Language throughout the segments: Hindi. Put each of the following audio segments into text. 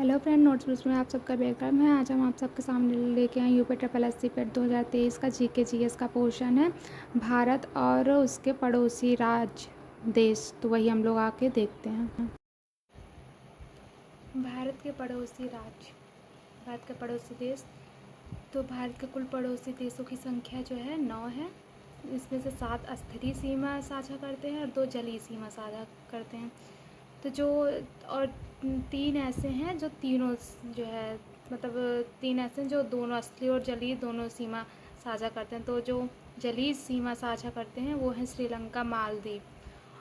हेलो फ्रेंड, नोट्स में आप सबका वेलकम है। आज हम आप सबके सामने लेके आए यूपी ट्रिपल एससी पेट 2023 का जीके जीएस का पोर्शन है भारत और उसके पड़ोसी राज्य देश। तो वही हम लोग आके देखते हैं। भारत के पड़ोसी राज्य, भारत के पड़ोसी देश। तो भारत के कुल पड़ोसी देशों की संख्या जो है 9 है। इसमें से 7 स्थलीय सीमा साझा करते हैं और 2 जलीय सीमा साझा करते हैं। तो जो और 3 ऐसे हैं जो तीनों जो है मतलब 3 ऐसे हैं जो दोनों स्थलीय और जलीय दोनों सीमा साझा करते हैं। तो जो जलीय सीमा साझा करते हैं वो है श्रीलंका, मालदीव।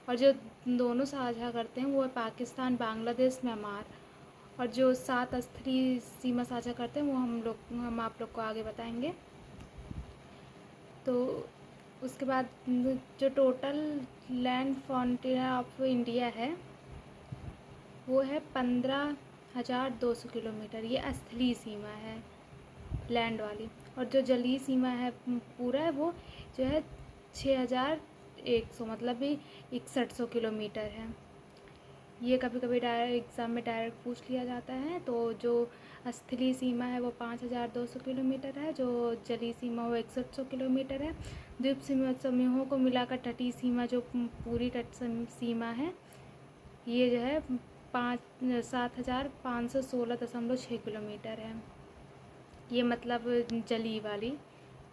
और जो दोनों साझा करते हैं वो है पाकिस्तान, बांग्लादेश, म्यांमार। और जो 7 स्थलीय सीमा साझा करते हैं वो हम आप लोग को आगे बताएंगे। तो उसके बाद जो total land frontier of India है वो है 15,200 किलोमीटर। ये स्थलीय सीमा है लैंड वाली। और जो जलीय सीमा है पूरा है वो जो है 6,100 मतलब भी 6100 किलोमीटर है। ये कभी कभी एग्ज़ाम में डायरेक्ट पूछ लिया जाता है। तो जो स्थलीय सीमा है वो 5,200 किलोमीटर है, जो जलीय सीमा वो 6100 किलोमीटर है। द्वीप समूहों को मिलाकर तटीय सीमा जो पूरी तट सीमा है ये जो है 7,516.6 किलोमीटर है। ये मतलब जलीय वाली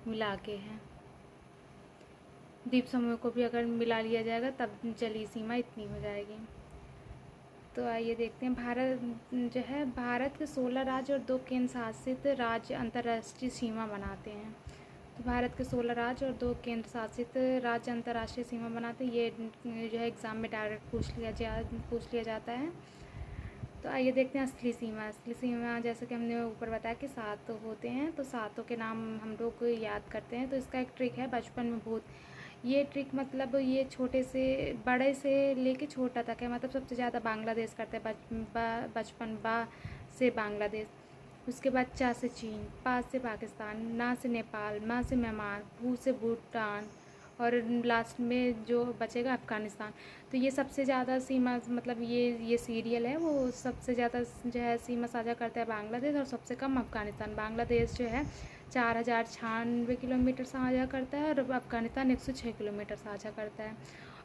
मिला के है। द्वीप समूह को भी अगर मिला लिया जाएगा तब जलीय सीमा इतनी हो जाएगी। तो आइए देखते हैं। भारत के 16 राज्य और 2 केंद्र शासित राज्य अंतर्राष्ट्रीय सीमा बनाते हैं। तो भारत के 16 राज्य और 2 केंद्र शासित राज्य अंतर्राष्ट्रीय सीमा बनाते हैं। ये जो है एग्ज़ाम में डायरेक्ट पूछ लिया जाता है। तो आइए देखते हैं स्थलीय सीमा। स्थलीय सीमा जैसे कि हमने ऊपर बताया कि 7 होते हैं, तो 7 के नाम हम लोग याद करते हैं। तो इसका एक ट्रिक है बचपन में भूत। ये ट्रिक मतलब ये छोटे से बड़े से लेके छोटा तक है। मतलब सबसे ज़्यादा बांग्लादेश करते हैं बचपन बा से बांग्लादेश, उसके बाद चा से चीन, पा से पाकिस्तान, ना से नेपाल, मा से म्यांमार, भू से भूटान और लास्ट में जो बचेगा अफ़गानिस्तान। तो ये सबसे ज़्यादा सीमा मतलब ये सीरियल है वो सबसे ज़्यादा जो है सीमा साझा करता है बांग्लादेश और सबसे कम अफ़गानिस्तान। बांग्लादेश जो है 4,096 किलोमीटर साझा करता है और अफ़गानिस्तान 106 किलोमीटर साझा करता है।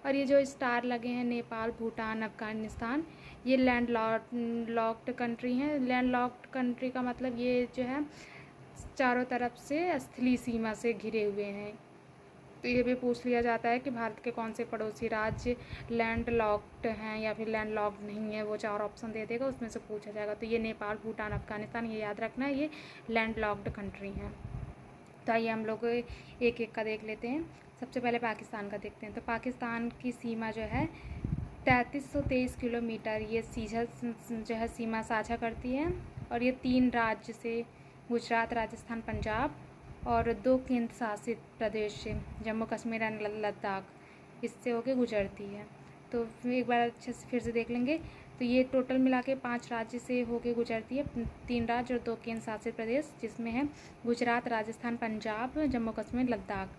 और ये जो स्टार लगे हैं नेपाल, भूटान, अफ़गानिस्तान, ये लैंड लॉक्ड कंट्री हैं। लैंड लॉक्ड कंट्री का मतलब ये जो है चारों तरफ से स्थलीय सीमा से घिरे हुए हैं। तो ये भी पूछ लिया जाता है कि भारत के कौन से पड़ोसी राज्य लैंड लॉक्ड हैं या फिर लैंड लॉक्ड नहीं है। वो 4 ऑप्शन दे देगा, उसमें से पूछा जाएगा। तो ये नेपाल, भूटान, अफ़गानिस्तान, ये याद रखना है, ये लैंड लॉक्ड कंट्री हैं। तो आइए हम लोग एक एक का देख लेते हैं। सबसे पहले पाकिस्तान का देखते हैं। तो पाकिस्तान की सीमा जो है 3323 किलोमीटर ये सीधा जो है सीमा साझा करती है। और ये 3 राज्य से गुजरात, राजस्थान, पंजाब और 2 केंद्र शासित प्रदेश से जम्मू कश्मीर एंड लद्दाख, इससे होके गुजरती है। तो एक बार अच्छे से फिर से देख लेंगे। तो ये टोटल मिला के 5 राज्य से होके गुजरती है, 3 राज्य और 2 केंद्र शासित प्रदेश, जिसमें है गुजरात, राजस्थान, पंजाब, जम्मू कश्मीर, लद्दाख।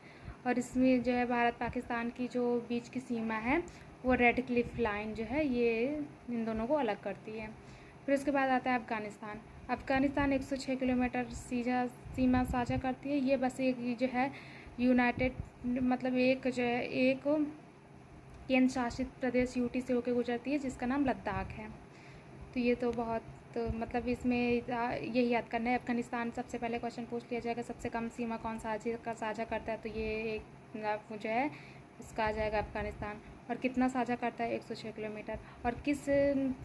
और इसमें जो है भारत पाकिस्तान की जो बीच की सीमा है वो रेड क्लिफ लाइन जो है ये इन दोनों को अलग करती है। फिर उसके बाद आता है अफ़गानिस्तान। अफ़गानिस्तान 106 किलोमीटर सीमा साझा करती है। ये बस एक जो है यूनाइटेड मतलब एक जो है एक केंद्र शासित प्रदेश यूटी से होकर गुजरती है जिसका नाम लद्दाख है। तो ये तो बहुत मतलब इसमें यही याद करना है। अफ़गानिस्तान सबसे पहले क्वेश्चन पूछ लिया जाएगा सबसे कम सीमा कौन साझा करता है, तो ये एक जो है इसका आ जाएगा अफ़गानिस्तान। और कितना साझा करता है 106 किलोमीटर। और किस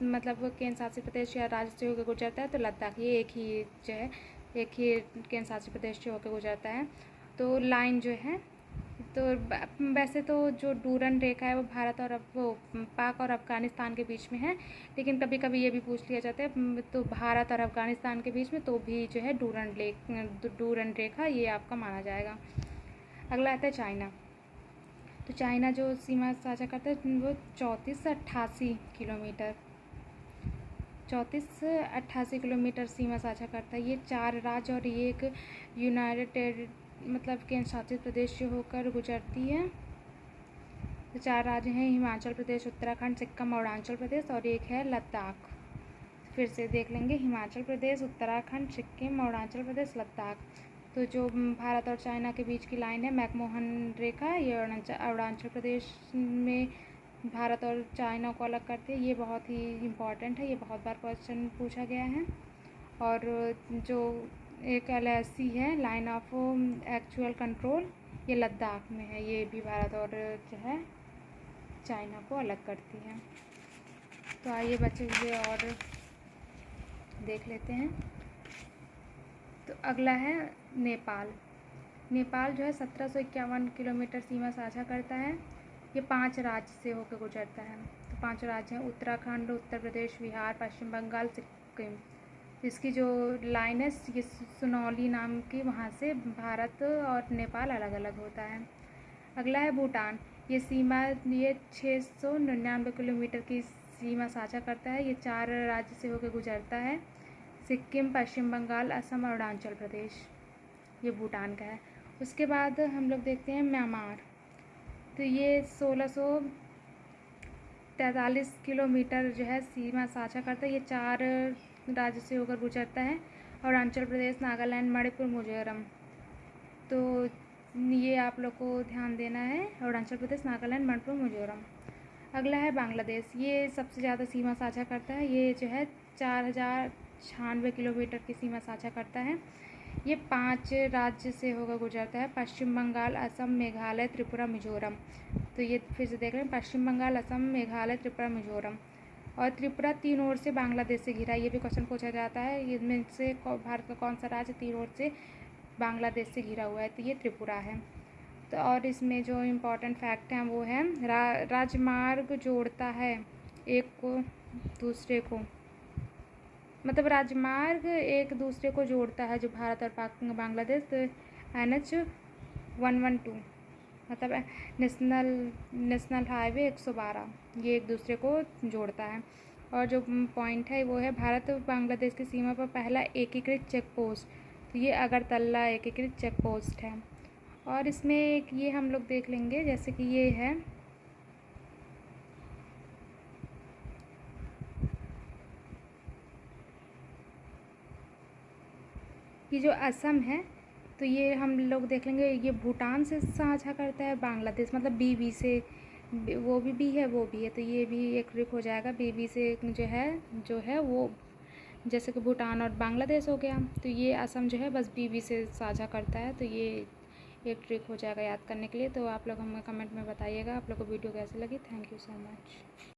मतलब केंद्र शासित प्रदेश या राज्य से होकर गुजरता है, तो लद्दाख, ये एक ही जो है एक ही केंद्र शासित प्रदेश से होकर गुजरता है। तो लाइन जो है तो वैसे तो जो डूरन रेखा है वो भारत और वो पाक और अफ़गानिस्तान के बीच में है, लेकिन कभी कभी ये भी पूछ लिया जाता है तो भारत और अफ़गानिस्तान के बीच में तो भी जो है डूरन रेखा ये आपका माना जाएगा। अगला आता है चाइना। तो चाइना जो सीमा साझा करता है वो 34 से 88 किलोमीटर 34 से 88 किलोमीटर सीमा साझा करता है। ये 4 राज्य और ये एक यूनाइटेड मतलब केंद्र शासित प्रदेश से होकर गुजरती है। तो 4 राज्य हैं हिमाचल प्रदेश, उत्तराखंड, सिक्किम और अरुणाचल प्रदेश, और एक है लद्दाख। फिर से देख लेंगे हिमाचल प्रदेश, उत्तराखंड, सिक्किम, अरुणाचल प्रदेश, लद्दाख। तो जो भारत और चाइना के बीच की लाइन है मैकमोहन रेखा, ये अरुणाचल प्रदेश में भारत और चाइना को अलग करती है। ये बहुत ही इम्पॉर्टेंट है, ये बहुत बार क्वेश्चन पूछा गया है। और जो एक LAC है, लाइन ऑफ एक्चुअल कंट्रोल, ये लद्दाख में है। ये भी भारत और जो है चाइना को अलग करती है। तो आइए बचे हुए और देख लेते हैं। तो अगला है नेपाल। नेपाल जो है 1751 किलोमीटर सीमा साझा करता है। ये 5 राज्य से होकर गुजरता है। तो 5 राज्य हैं उत्तराखंड, उत्तर प्रदेश, बिहार, पश्चिम बंगाल, सिक्किम। इसकी जो लाइन है ये सुनौली नाम की, वहाँ से भारत और नेपाल अलग अलग होता है। अगला है भूटान। ये 699 किलोमीटर की सीमा साझा करता है। ये 4 राज्य से होकर गुजरता है, सिक्किम, पश्चिम बंगाल, असम, अरुणाचल प्रदेश। ये भूटान का है। उसके बाद हम लोग देखते हैं म्यांमार। तो ये 1643 किलोमीटर जो है सीमा साझा करता है। ये 4 राज्य से होकर गुजरता है, अरुणाचल प्रदेश, नागालैंड, मणिपुर, मिजोरम। तो ये आप लोग को ध्यान देना है, अरुणाचल प्रदेश, नागालैंड, मणिपुर, मिजोरम। अगला है बांग्लादेश। ये सबसे ज़्यादा सीमा साझा करता है। ये जो है 4096 किलोमीटर की सीमा साझा करता है। ये 5 राज्य से होकर गुजरता है, पश्चिम बंगाल, असम, मेघालय, त्रिपुरा, मिजोरम। तो ये फिर से देख रहे हैं, पश्चिम बंगाल, असम, मेघालय, त्रिपुरा, मिजोरम। और त्रिपुरा 3 ओर से बांग्लादेश से घिरा। ये भी क्वेश्चन पूछा जाता है, इनमें से भारत का कौन सा राज्य 3 ओर से बांग्लादेश से घिरा हुआ है? तो ये त्रिपुरा है। तो और इसमें जो इम्पोर्टेंट फैक्ट हैं वो है राजमार्ग जोड़ता है एक को दूसरे को, मतलब राजमार्ग एक दूसरे को जोड़ता है जो भारत और बांग्लादेश। तो NH 112 मतलब नेशनल हाईवे 112, ये एक दूसरे को जोड़ता है। और जो पॉइंट है वो है भारत और बांग्लादेश की सीमा पर पहला एकीकृत चेक पोस्ट। तो ये अगरतला एकीकृत चेक पोस्ट है। और इसमें एक ये हम लोग देख लेंगे, जैसे कि ये है कि जो असम है, तो ये हम लोग देख लेंगे, ये भूटान से साझा करता है, बांग्लादेश मतलब BB से, वो भी है वो भी है। तो ये भी एक ट्रिक हो जाएगा, BB से जो है वो जैसे कि भूटान और बांग्लादेश हो गया। तो ये असम जो है बस BB से साझा करता है। तो ये एक ट्रिक हो जाएगा याद करने के लिए। तो आप लोग हमें कमेंट में बताइएगा आप लोग को वीडियो कैसी लगी। Thank you so much.